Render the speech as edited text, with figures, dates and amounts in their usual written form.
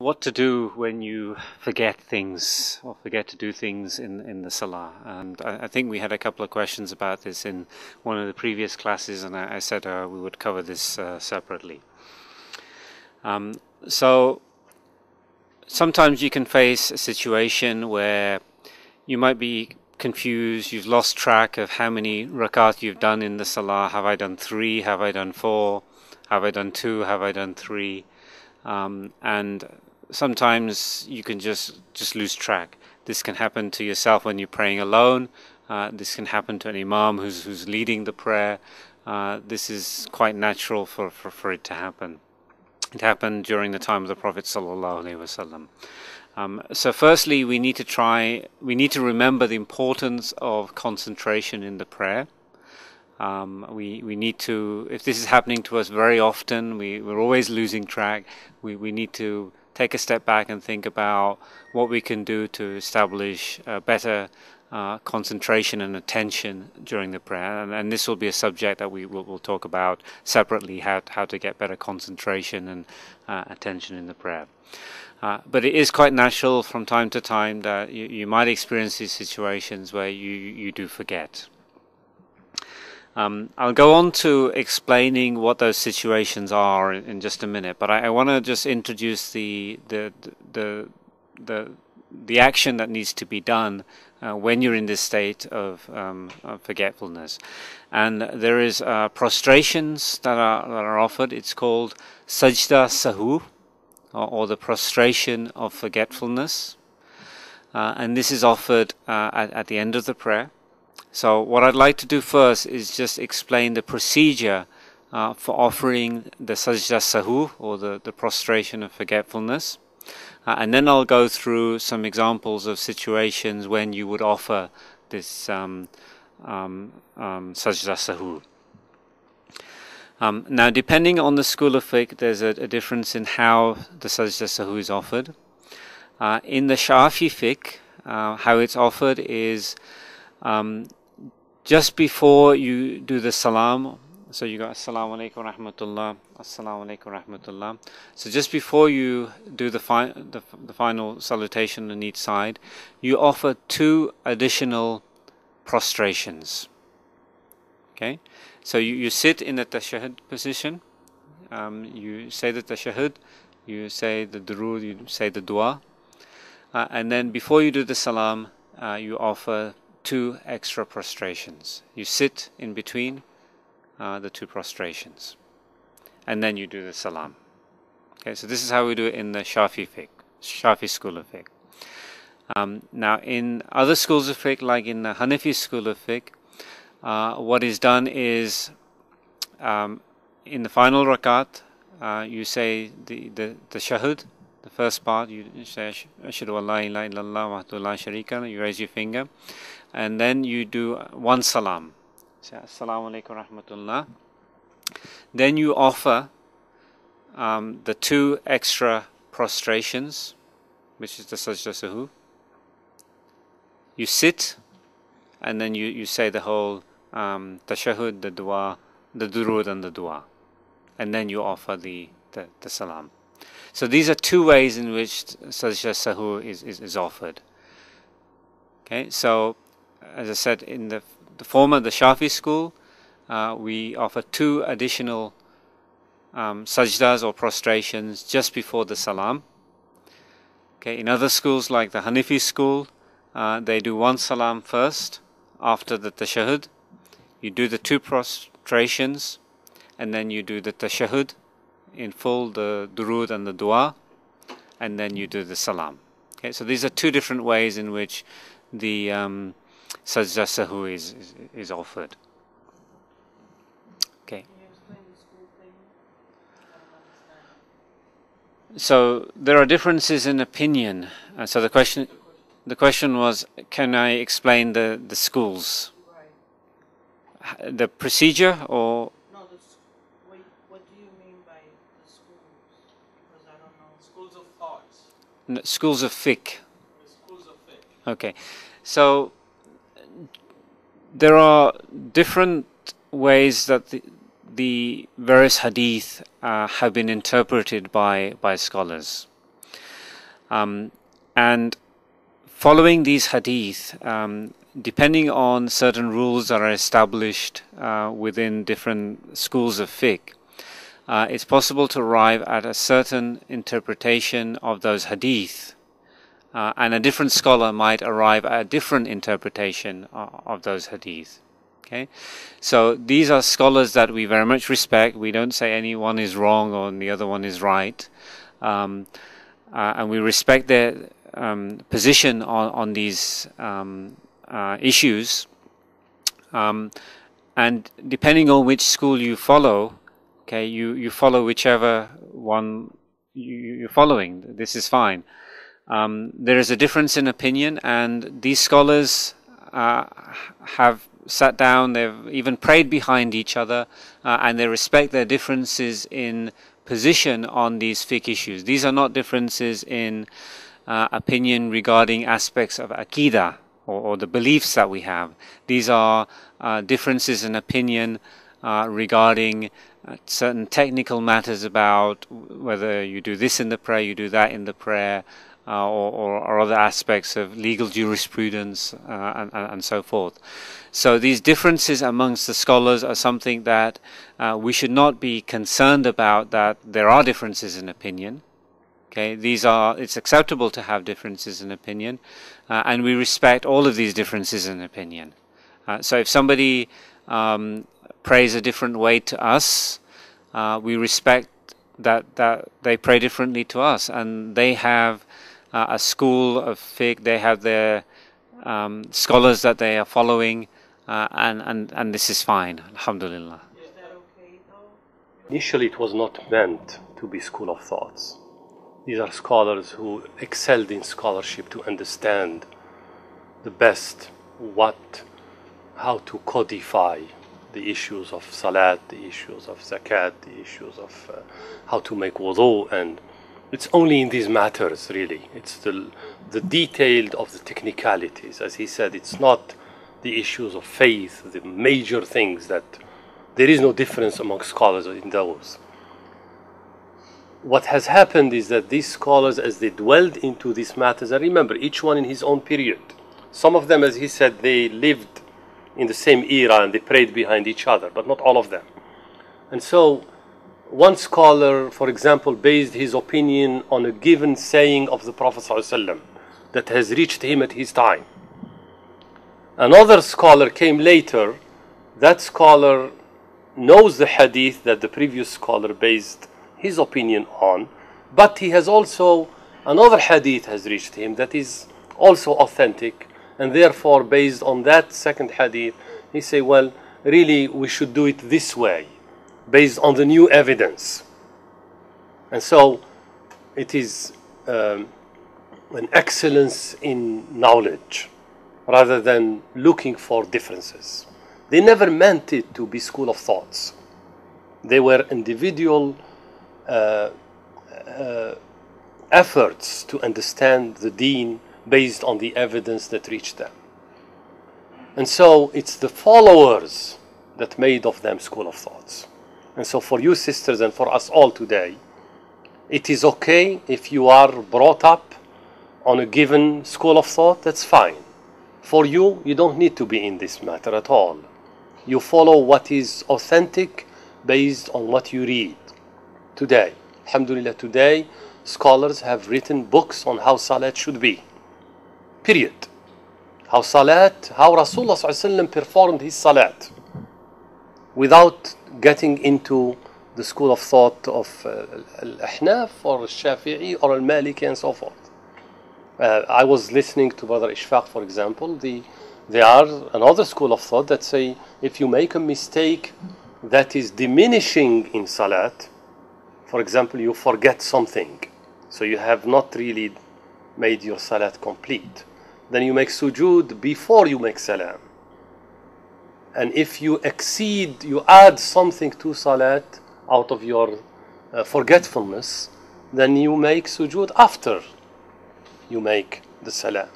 What to do when you forget things or forget to do things in the Salah. And I think we had a couple of questions about this in one of the previous classes, and I said we would cover this separately. So sometimes you can face a situation where you might be confused, you've lost track of how many rakat you've done in the Salah. Have I done 3? Have I done 4? Have I done 2? Have I done 3? And sometimes you can just lose track. This can happen to yourself when you're praying alone. This can happen to an imam who's leading the prayer. This is quite natural for it to happen. It happened during the time of the Prophet sallallahu alaihi wasallam. So firstly, we need to remember the importance of concentration in the prayer. We need to, if this is happening to us very often, we're always losing track, we need to take a step back and think about what we can do to establish better concentration and attention during the prayer. And this will be a subject that we'll talk about separately, how to get better concentration and attention in the prayer. But it is quite natural from time to time that you might experience these situations where you do forget. I'll go on to explaining what those situations are in just a minute, but I want to just introduce the action that needs to be done when you're in this state of forgetfulness. And there is prostrations that are offered. It's called sajda sahu, or the prostration of forgetfulness, and this is offered at the end of the prayer. So what I'd like to do first is just explain the procedure for offering the sajda sahu, or the prostration of forgetfulness, and then I'll go through some examples of situations when you would offer this sajda sahu. Now, depending on the school of fiqh, there's a difference in how the sajda sahu is offered. In the Shafi fiqh, how it's offered is just before you do the salam. So you got assalamu alaikum rahmatullah, assalamu alaikum rahmatullah. So just before you do the final salutation on each side, you offer 2 additional prostrations. Okay, so you sit in the tashahhud position, you say the tashahhud, you say the durood, you say the dua, and then before you do the salam, you offer 2 extra prostrations. You sit in between the 2 prostrations, and then you do the salam. Okay, so this is how we do it in the Shafi school of fiqh. Now, in other schools of fiqh, like in the Hanafi school of fiqh, what is done is in the final rakat, you say the tashahhud, the first part. You say ashhadu an la ilaha illallah wahdahu la sharika lahu, you raise your finger, and then you do 1 salam. Say assalamu alaikum rahmatullah. Then you offer the 2 extra prostrations, which is the sajda sahu. You sit, and then you say the whole tashahhud, the dua, the durood and the dua, and then you offer the salam. So these are 2 ways in which sajda sahu is offered. Okay, so as I said, in the former, the Shafi school, we offer 2 additional sajdas or prostrations just before the salam. Okay, in other schools like the Hanafi school, they do 1 salam first after the tashahhud. You do the 2 prostrations, and then you do the tashahhud in full, the durood and the dua, and then you do the salam. Okay, so these are 2 different ways in which the sajda sahu is offered. Okay. Can you explain the school thing? I don't understand. So there are differences in opinion. So the question was, can I explain the schools? Right. The procedure, or No, what do you mean by the schools? Because I don't know. Schools of thoughts. schools of fiqh? Schools of fiqh. Okay, so there are different ways that the various hadith have been interpreted by scholars. And following these hadith, depending on certain rules that are established within different schools of fiqh, it's possible to arrive at a certain interpretation of those hadith, and a different scholar might arrive at a different interpretation of those hadith. Okay, so these are scholars that we very much respect. We don't say any one is wrong or the other one is right, and we respect their position on these issues. And depending on which school you follow, okay, you follow whichever one you're following. This is fine. There is a difference in opinion, and these scholars have sat down, they've even prayed behind each other, and they respect their differences in position on these fiqh issues. These are not differences in opinion regarding aspects of Aqidah or the beliefs that we have. These are differences in opinion regarding certain technical matters about whether you do this in the prayer, you do that in the prayer, or other aspects of legal jurisprudence and so forth. So these differences amongst the scholars are something that we should not be concerned about, that there are differences in opinion. Okay, it's acceptable to have differences in opinion, and we respect all of these differences in opinion. So if somebody prays a different way to us, we respect that they pray differently to us, and they have a school of fiqh, they have their scholars that they are following, and this is fine, alhamdulillah. Is that okay though? Initially it was not meant to be school of thoughts. These are scholars who excelled in scholarship to understand the best how to codify the issues of Salat, the issues of Zakat, the issues of how to make wudu, and it's only in these matters really. It's the detailed of the technicalities. As he said, it's not the issues of faith, the major things that there is no difference among scholars in those. What has happened is that these scholars, as they dwelled into these matters, and remember, each one in his own period. Some of them, as he said, they lived in the same era and they prayed behind each other, but not all of them. And so, one scholar, for example, based his opinion on a given saying of the Prophet ﷺ that has reached him at his time. Another scholar came later. That scholar knows the hadith that the previous scholar based his opinion on, but he has also another hadith has reached him that is also authentic, and therefore based on that second hadith he say, well, really we should do it this way based on the new evidence. And so it is an excellence in knowledge rather than looking for differences. They never meant it to be school of thoughts. They were individual efforts to understand the deen based on the evidence that reached them. And so it's the followers that made of them school of thoughts. And so for you sisters and for us all today, it is okay if you are brought up on a given school of thought, that's fine. For you, you don't need to be in this matter at all. You follow what is authentic based on what you read. Today, alhamdulillah, today scholars have written books on how Salat should be. Period. How Rasulullah ﷺ performed his Salat without getting into the school of thought of Al-Ahnaf or Al-Shafi'i or Al-Maliki and so forth. I was listening to Brother Ishfaq, for example. There are another school of thought that say if you make a mistake that is diminishing in Salat, for example, you forget something, so you have not really made your Salat complete, then you make sujood before you make salam. And if you exceed, you add something to Salat out of your forgetfulness, then you make sujood after you make the salam.